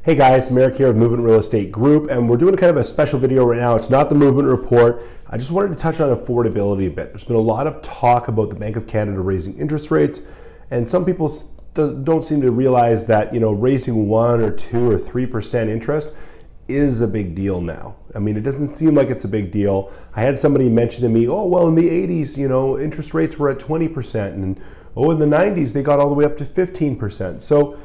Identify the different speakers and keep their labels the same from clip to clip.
Speaker 1: Hey guys, Merrick here with Movement Real Estate Group, and we're doing kind of a special video right now. It's not the movement report. I just wanted to touch on affordability a bit. There's been a lot of talk about the Bank of Canada raising interest rates, and some people don't seem to realize that, raising 1 or 2 or 3% interest is a big deal now. I mean, it doesn't seem like it's a big deal. I had somebody mention to me, oh, well, in the 80s, interest rates were at 20%, and in the 90s, they got all the way up to 15%. So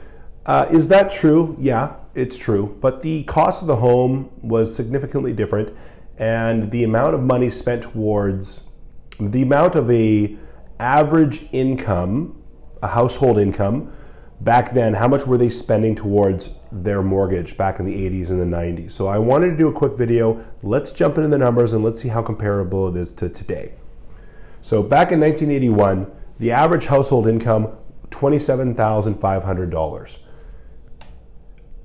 Speaker 1: is that true? Yeah, it's true. But the cost of the home was significantly different, and the amount of money spent towards the amount of a average income, a household income, back then, how much were they spending towards their mortgage back in the 80s and the 90s? So I wanted to do a quick video. Let's jump into the numbers and let's see how comparable it is to today. So back in 1981, the average household income, $27,500.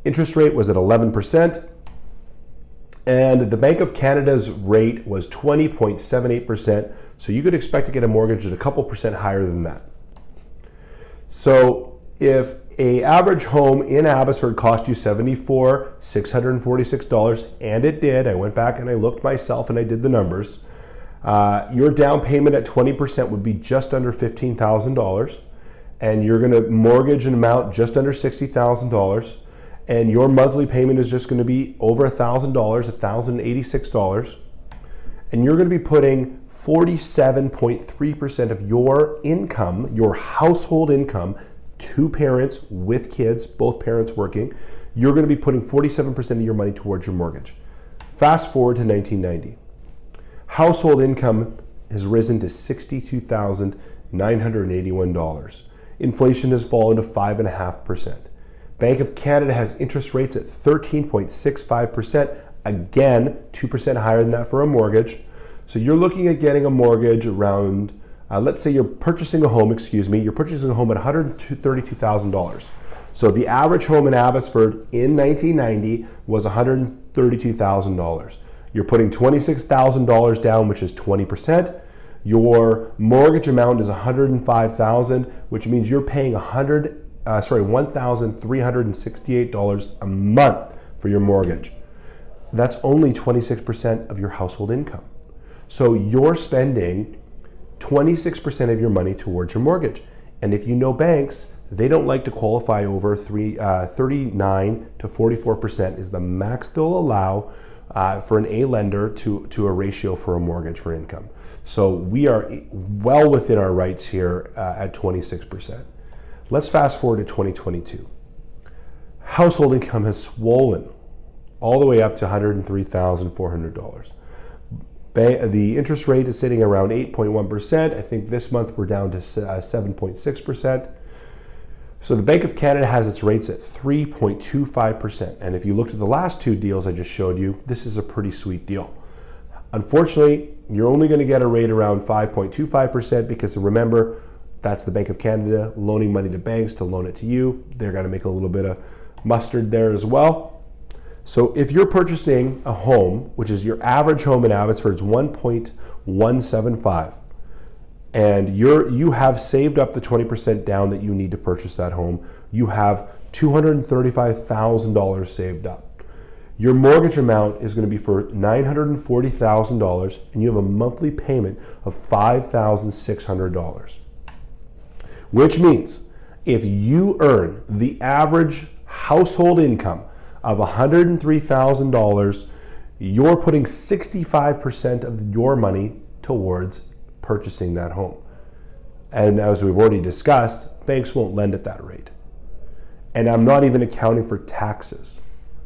Speaker 1: Interest rate was at 11%, and the Bank of Canada's rate was 20.78%, so you could expect to get a mortgage at a couple percent higher than that. So if an average home in Abbotsford cost you $74,646, and it did, I went back and I looked myself and I did the numbers, your down payment at 20% would be just under $15,000, and you're going to mortgage an amount just under $60,000, and your monthly payment is just going to be over $1,000, $1,086, and you're going to be putting 47.3% of your income, your household income, 2 parents with kids, both parents working, you're going to be putting 47% of your money towards your mortgage. Fast forward to 1990. Household income has risen to $62,981. Inflation has fallen to 5.5%. Bank of Canada has interest rates at 13.65%, again, 2% higher than that for a mortgage. So you're looking at getting a mortgage around, let's say you're purchasing a home at $132,000. So the average home in Abbotsford in 1990 was $132,000. You're putting $26,000 down, which is 20%. Your mortgage amount is $105,000, which means you're paying $1,368 a month for your mortgage. That's only 26% of your household income. So you're spending 26% of your money towards your mortgage. And if you know banks, they don't like to qualify over 39 to 44% is the max they'll allow for an A lender to a ratio for a mortgage for income. So we are well within our rights here at 26%. Let's fast forward to 2022. Household income has swollen all the way up to $103,400. The interest rate is sitting around 8.1%. I think this month we're down to 7.6%. So the Bank of Canada has its rates at 3.25%. And if you looked at the last 2 deals I just showed you, this is a pretty sweet deal. Unfortunately, you're only going to get a rate around 5.25% because remember, that's the Bank of Canada loaning money to banks to loan it to you. They're going to make a little bit of mustard there as well. So if you're purchasing a home, which is your average home in Abbotsford, it's 1.175, and you have saved up the 20% down that you need to purchase that home, you have $235,000 saved up. Your mortgage amount is going to be for $940,000, and you have a monthly payment of $5,600. Which means if you earn the average household income of $103,000, you're putting 65% of your money towards purchasing that home. And as we've already discussed, banks won't lend at that rate. And I'm not even accounting for taxes.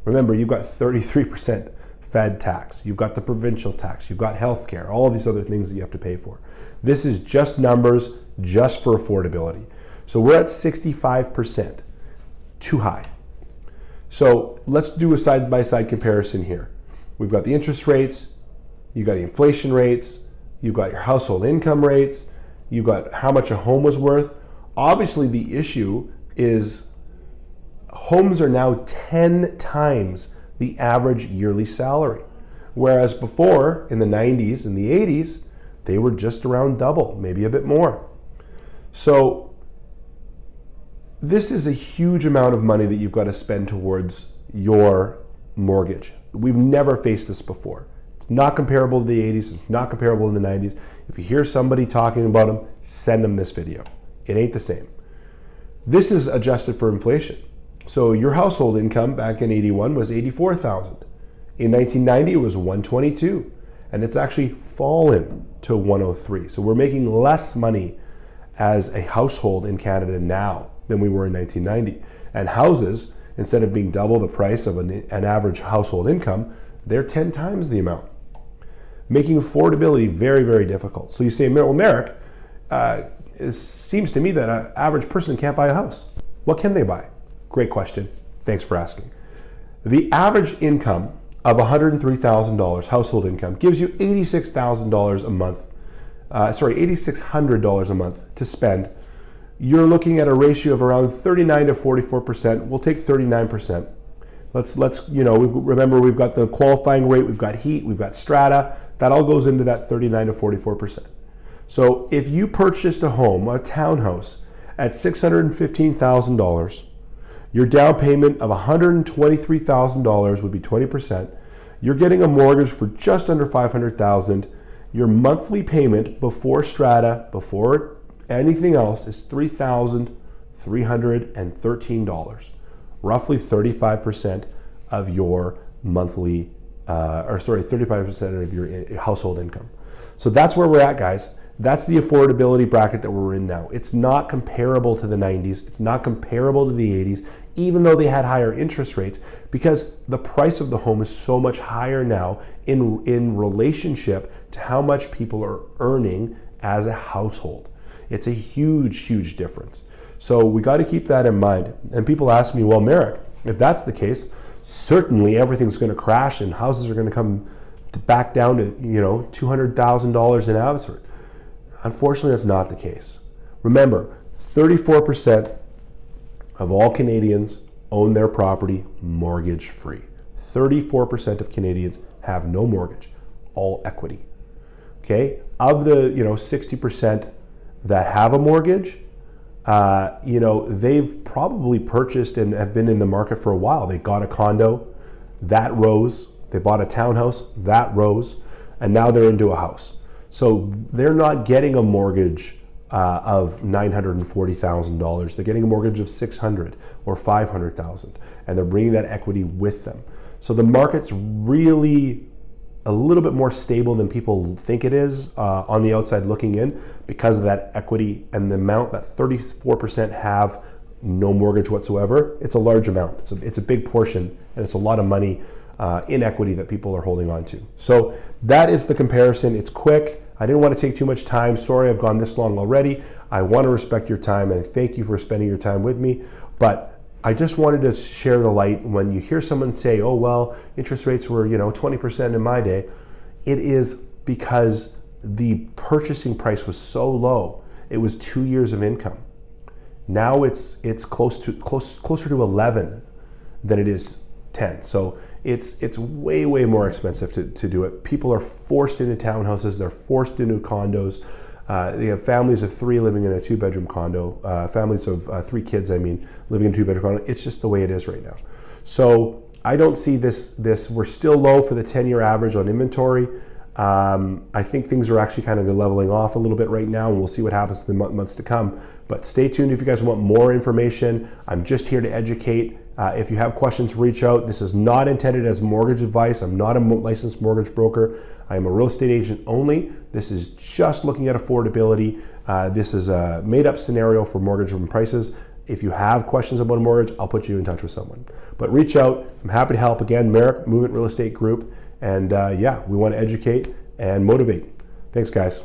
Speaker 1: Remember, you've got 33% Fed tax, you've got the provincial tax, you've got healthcare, all of these other things that you have to pay for. This is just numbers, just for affordability. So we're at 65%, too high. So let's do a side-by-side comparison here. We've got the interest rates, you've got the inflation rates, you've got your household income rates, you've got how much a home was worth. Obviously the issue is homes are now 10 times the average yearly salary. Whereas before, in the 90s and the 80s, they were just around double, maybe a bit more. So this is a huge amount of money that you've got to spend towards your mortgage. We've never faced this before. It's not comparable to the 80s. It's not comparable to the 90s. If you hear somebody talking about them, send them this video. It ain't the same. This is adjusted for inflation. So your household income back in 81 was 84,000. In 1990, it was 122, and it's actually fallen to 103. So we're making less money as a household in Canada now than we were in 1990. And houses, instead of being double the price of an average household income, they're 10 times the amount, making affordability very, very difficult. So you say, well, Merrick, it seems to me that an average person can't buy a house. What can they buy? Great question. Thanks for asking. The average income of $103,000 household income gives you $86,000 a month. $8,600 a month to spend. You're looking at a ratio of around 39 to 44%. We'll take 39%. Remember we've got the qualifying rate, we've got heat, we've got strata. That all goes into that 39 to 44%. So if you purchased a home, a townhouse, at $615,000, your down payment of $123,000 would be 20%. You're getting a mortgage for just under $500,000. Your monthly payment before strata, before anything else, is $3,313, roughly 35% of your monthly, 35% of your household income. So that's where we're at, guys. That's the affordability bracket that we're in now. It's not comparable to the 90s. It's not comparable to the 80s, even though they had higher interest rates, because the price of the home is so much higher now in relationship to how much people are earning as a household. It's a huge, huge difference. So we got to keep that in mind. And people ask me, well, Merrick, if that's the case, certainly everything's going to crash and houses are going to come back down to, $200,000 in Abbotsford. Unfortunately, that's not the case. Remember, 34% of all Canadians own their property mortgage-free. 34% of Canadians have no mortgage, all equity. Okay? Of the 60% that have a mortgage, they've probably purchased and have been in the market for a while. They got a condo, that rose. They bought a townhouse, that rose, and now they're into a house. So they're not getting a mortgage of $940,000. They're getting a mortgage of $600,000 or $500,000, and they're bringing that equity with them. So the market's really a little bit more stable than people think it is on the outside looking in, because of that equity and the amount that 34% have no mortgage whatsoever. It's a large amount. It's a big portion, and it's a lot of money in equity that people are holding on to. So that is the comparison. It's quick. I didn't want to take too much time. Sorry I've gone this long already. I want to respect your time, and thank you for spending your time with me. But I just wanted to share the light. When you hear someone say, oh, well, interest rates were 20% in my day, it is because the purchasing price was so low. It was 2 years of income. Now it's closer to 11 than it is 10. So it's way, way more expensive to do it. People are forced into townhouses. They're forced into condos. They have families of 3 living in a 2-bedroom condo. Families of 3 kids, living in a 2-bedroom condo. It's just the way it is right now. So I don't see this. We're still low for the 10-year average on inventory. I think things are actually kind of leveling off a little bit right now, and we'll see what happens in the months to come. But stay tuned if you guys want more information. I'm just here to educate. If you have questions, reach out. This is not intended as mortgage advice. I'm not a licensed mortgage broker. I am a real estate agent only. This is just looking at affordability. This is a made-up scenario for mortgage prices. If you have questions about a mortgage, I'll put you in touch with someone. But reach out. I'm happy to help. Again, Merrick, Movement Real Estate Group. And we want to educate and motivate. Thanks, guys.